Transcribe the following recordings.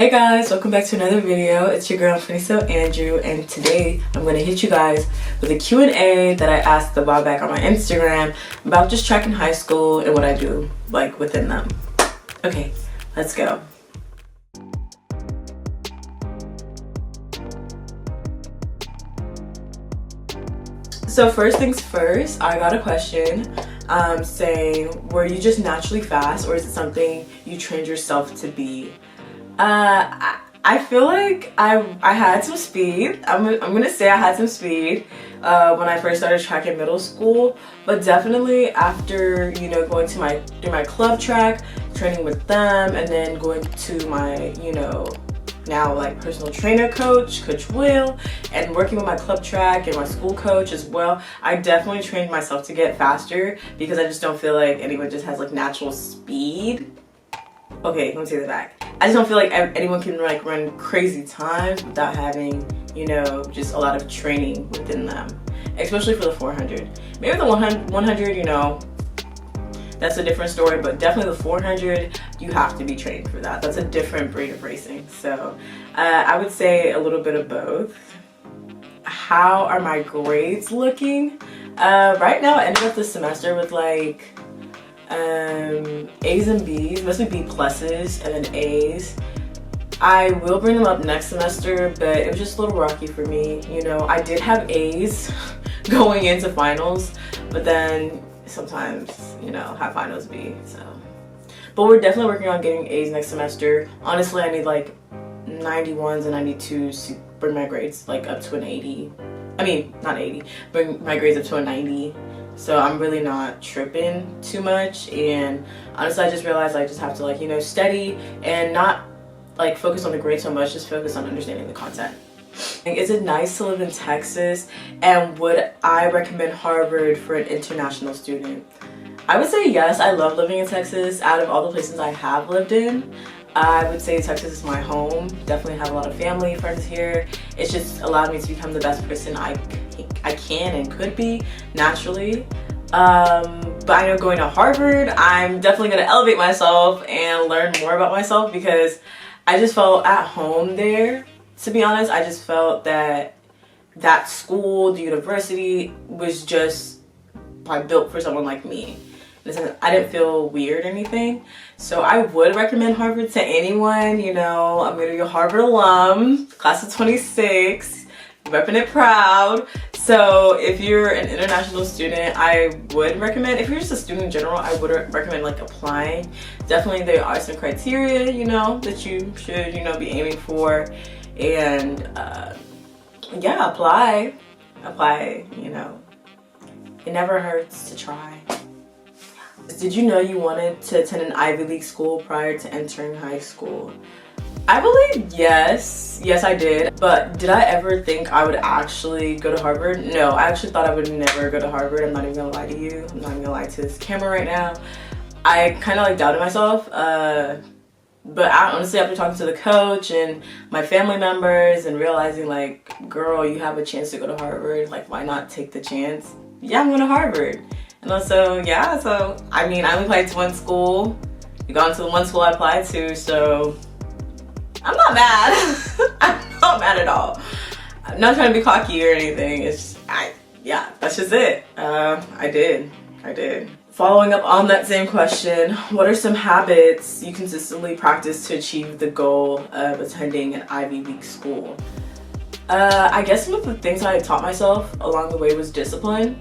Hey guys, welcome back to another video. It's your girl Finiso Andrew, and today I'm going to hit you guys with a Q&A that I asked a while back on my Instagram about just track in high school and what I do like within them. Okay, let's go. So first things first, I got a question saying, were you just naturally fast or is it something you trained yourself to be? I feel like I had some speed. I'm gonna say I had some speed when I first started track in middle school, but definitely after, you know, going to through my club track, training with them, and then going to my, you know, now like personal trainer Coach Will, and working with my club track and my school coach as well, I definitely trained myself to get faster because I just don't feel like anyone just has like natural speed. Okay, let me take that back. I just don't feel like anyone can like run crazy times without having, you know, just a lot of training within them, especially for the 400. Maybe the 100, you know, that's a different story, but definitely the 400, you have to be trained for that. That's a different breed of racing. So I would say a little bit of both. How are my grades looking? Right now I ended up the semester with like A's and B's, mostly B pluses and then A's. I will bring them up next semester, but it was just a little rocky for me. You know, I did have A's going into finals, but then sometimes, you know, have finals B, so. But we're definitely working on getting A's next semester. Honestly, I need like 91s and 92s to bring my grades like up to an 80. I mean, not 80, bring my grades up to a 90. So I'm really not tripping too much, and honestly I just realized I just have to like, you know, study and not like focus on the grade so much, just focus on understanding the content. Is it nice to live in Texas, and would I recommend Harvard for an international student? I would say yes. I love living in Texas. Out of all the places I have lived in, I would say Texas is my home. Definitely have a lot of family, friends here. It's just allowed me to become the best person I can and could be naturally. But I know going to Harvard, I'm definitely going to elevate myself and learn more about myself because I just felt at home there. To be honest, I just felt that that school, the university, was just probably built for someone like me. I didn't feel weird or anything. So I would recommend Harvard to anyone. You know, I'm going to be a Harvard alum, class of 26, repping it proud. So if you're an international student, I would recommend, if you're just a student in general, I would recommend like applying. Definitely there are some criteria, you know, that you should, you know, be aiming for. And yeah, apply, you know, it never hurts to try. Did you know you wanted to attend an Ivy League school prior to entering high school? I believe yes. Yes, I did. But did I ever think I would actually go to Harvard? No, I actually thought I would never go to Harvard. I'm not even gonna lie to you. I'm not even gonna lie to this camera right now. I kind of like doubted myself. But honestly, after talking to the coach and my family members and realizing like, girl, you have a chance to go to Harvard. Like, why not take the chance? Yeah, I'm going to Harvard. And also, yeah, so, I mean, I only applied to one school. You got into the one school I applied to, so I'm not mad. I'm not mad at all. I'm not trying to be cocky or anything. It's, yeah, that's just it. I did. Following up on that same question, what are some habits you consistently practice to achieve the goal of attending an Ivy League school? I guess some of the things I taught myself along the way was discipline.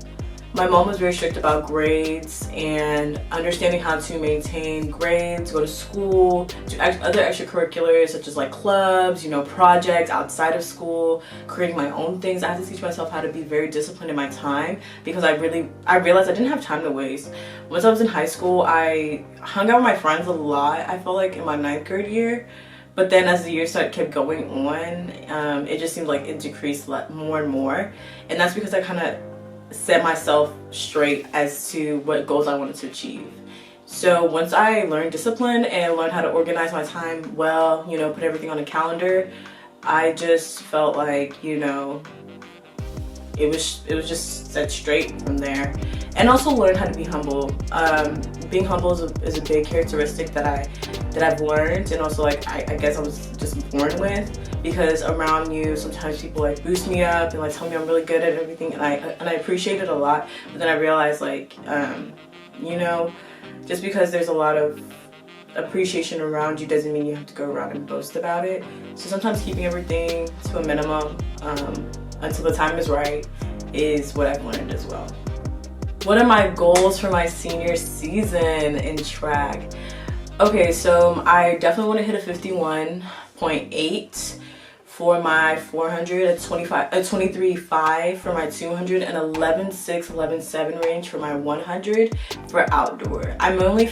My mom was very strict about grades and understanding how to maintain grades, go to school, do other extracurriculars such as like clubs, you know, projects outside of school, creating my own things. I had to teach myself how to be very disciplined in my time because I realized I didn't have time to waste. Once I was in high school, I hung out with my friends a lot, I felt like in my 9th grade year. But then as the years kept going on, it just seemed like it decreased more and more. And that's because I kind of set myself straight as to what goals I wanted to achieve. So once I learned discipline and learned how to organize my time well, you know, put everything on a calendar, I just felt like, you know, it was just set straight from there. And also learn how to be humble. being humble is a big characteristic that I've learned, and also like I guess I was just born with, because around you sometimes people like boost me up and like tell me I'm really good at everything, and I appreciate it a lot. But then I realized, like, you know, just because there's a lot of appreciation around you doesn't mean you have to go around and boast about it. So sometimes keeping everything to a minimum until the time is right is what I've learned as well. What are my goals for my senior season in track? Okay, so I definitely want to hit a 51.8 for my 400, a 23.5 for my 200, and 11.6, 11.7 range for my 100 for outdoor. I mainly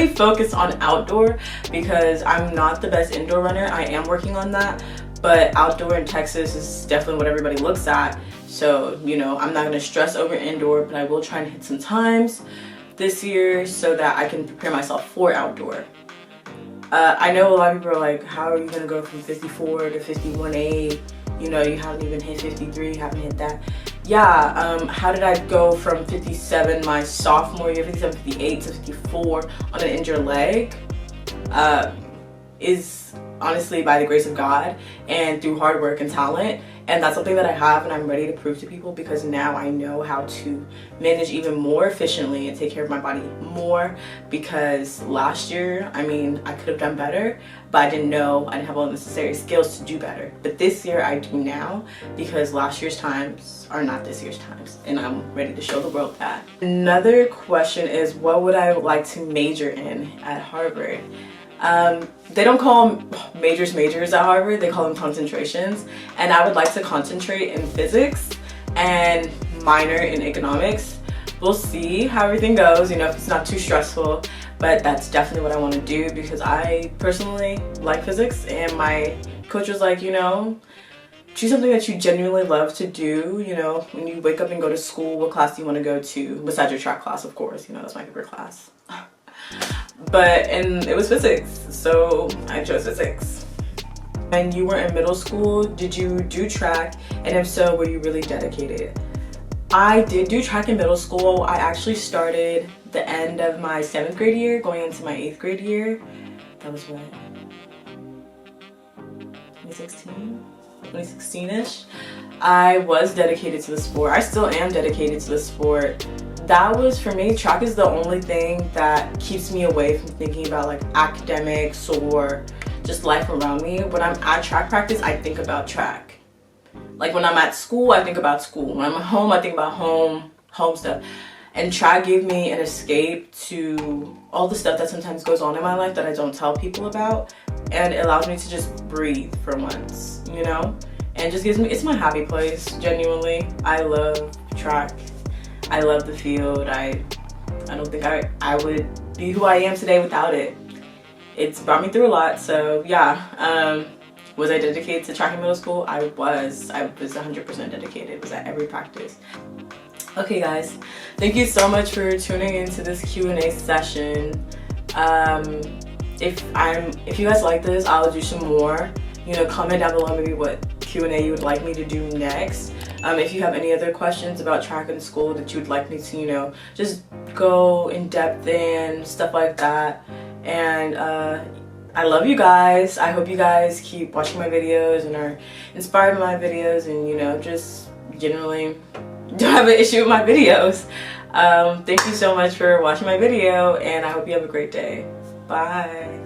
focus on outdoor because I'm not the best indoor runner. I am working on that, but outdoor in Texas is definitely what everybody looks at. So, you know, I'm not going to stress over indoor, but I will try and hit some times this year so that I can prepare myself for outdoor. I know a lot of people are like, how are you going to go from 54 to 51.8? You know, you haven't even hit 53, you haven't hit that. Yeah, how did I go from 57 my sophomore year, 57, 58 to 54 on an injured leg? Is honestly by the grace of God and through hard work and talent. And that's something that I have, and I'm ready to prove to people, because now I know how to manage even more efficiently and take care of my body more. Because last year, I mean, I could have done better, but I didn't know, I didn't have all the necessary skills to do better. But this year I do now, because last year's times are not this year's times, and I'm ready to show the world that. Another question is, what would I like to major in at Harvard? They don't call majors at Harvard, they call them concentrations, and I would like to concentrate in physics and minor in economics. We'll see how everything goes, you know, if it's not too stressful, but that's definitely what I want to do, because I personally like physics, and my coach was like, you know, choose something that you genuinely love to do. You know, when you wake up and go to school, what class do you want to go to besides your track class? Of course, you know, that's my favorite class. And it was physics, so I chose physics. When you were in middle school, did you do track? And if so, were you really dedicated? I did do track in middle school. I actually started the end of my 7th grade year, going into my 8th grade year. That was what? 2016-ish. I was dedicated to the sport. I still am dedicated to the sport. That was, for me, track is the only thing that keeps me away from thinking about like academics or just life around me. When I'm at track practice, I think about track. Like when I'm at school, I think about school. When I'm at home, I think about home stuff. And track gave me an escape to all the stuff that sometimes goes on in my life that I don't tell people about. And it allows me to just breathe for once, you know? And just gives me, it's my happy place, genuinely. I love track. I love the field. I don't think I would be who I am today without it. It's brought me through a lot, so yeah. Was I dedicated to track in middle school? I was 100% dedicated. It was at every practice. Okay guys, thank you so much for tuning into this Q&A session. If you guys like this, I'll do some more. You know, comment down below maybe what Q&A you would like me to do next. If you have any other questions about track in school that you would like me to, you know, just go in depth in, stuff like that. And I love you guys. I hope you guys keep watching my videos and are inspired by my videos, and, you know, just generally don't have an issue with my videos. Thank you so much for watching my video, and I hope you have a great day. Bye.